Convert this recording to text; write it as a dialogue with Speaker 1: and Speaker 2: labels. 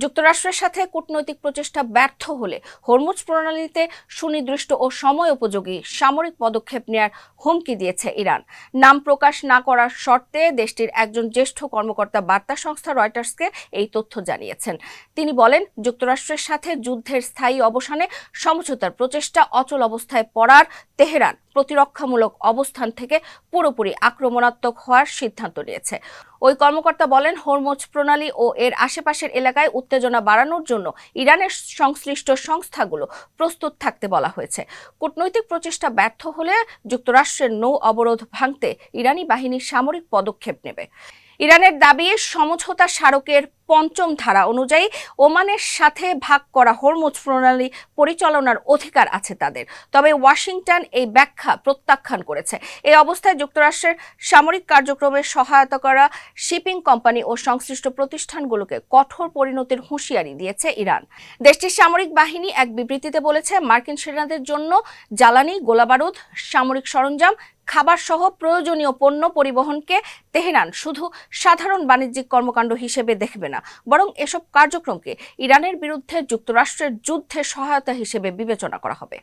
Speaker 1: যুক্তরাষ্ট্রের সাথে কূটনৈতিক প্রচেষ্টা ব্যর্থ হলে হরমুজ প্রণালীতে সুনির্দিষ্ট ও সময় উপযোগী সামরিক পদক্ষেপ নেয়ার হুমকি দিয়েছে ইরান। নাম প্রকাশ না করার শর্তে দেশটির একজন জ্যেষ্ঠ কর্মকর্তা বার্তা সংস্থা রয়টার্সকে এই তথ্য জানিয়েছেন। তিনি বলেন, যুক্তরাষ্ট্রের সাথে যুদ্ধের স্থায়ী অবসানে সমঝোতার প্রচেষ্টা অচল অবস্থায় পড়ার তেহরান প্রতিরক্ষামূলক অবস্থান থেকে পুরোপুরি আক্রমণাত্মক হওয়ার সিদ্ধান্ত নিয়েছে। ওই কর্মকর্তা বলেন, হরমুজ প্রণালী ও এর আশেপাশের এলাকায় উত্তেজনা বাড়ানোর জন্য ইরানের সংশ্লিষ্ট সংস্থাগুলো প্রস্তুত থাকতে বলা হয়েছে। কূটনৈতিক প্রচেষ্টা ব্যর্থ হলে যুক্তরাষ্ট্রের নৌ অবরোধ ভাঙতে ইরানি বাহিনী সামরিক পদক্ষেপ নেবে। ইরানের দাবি, সমঝোতা স্মারকের ৫ম ধারা অনুযায়ী ওমানের সাথে ভাগ করা হরমুজ প্রণালী পরিচালনার অধিকার আছে তাদের। তবে ওয়াশিংটন এই ব্যাখ্যা প্রত্যাখ্যান করেছে। এই অবস্থায় যুক্তরাষ্ট্রের সামরিক কার্যক্রমে সহায়তা করা শিপিং কোম্পানি ও সংশ্লিষ্ট প্রতিষ্ঠানগুলোকে কঠোর পরিণতির হুঁশিয়ারি দিয়েছে ইরান। দেশটির সামরিক বাহিনী এক বিবৃতিতে বলেছে, মার্কিন সেনাদের জন্য জ্বালানি, গোলাবারুদ, সামরিক সরঞ্জাম, খাবার সহ প্রয়োজনীয় পণ্য পরিবহনকে তেহরান শুধু সাধারণ বাণিজ্যিক কর্মকাণ্ড হিসেবে দেখবে না, বরং এসব কার্যক্রমকে ইরানের বিরুদ্ধে যুক্তরাষ্ট্রের যুদ্ধে সহায়তা হিসেবে বিবেচনা করা হবে।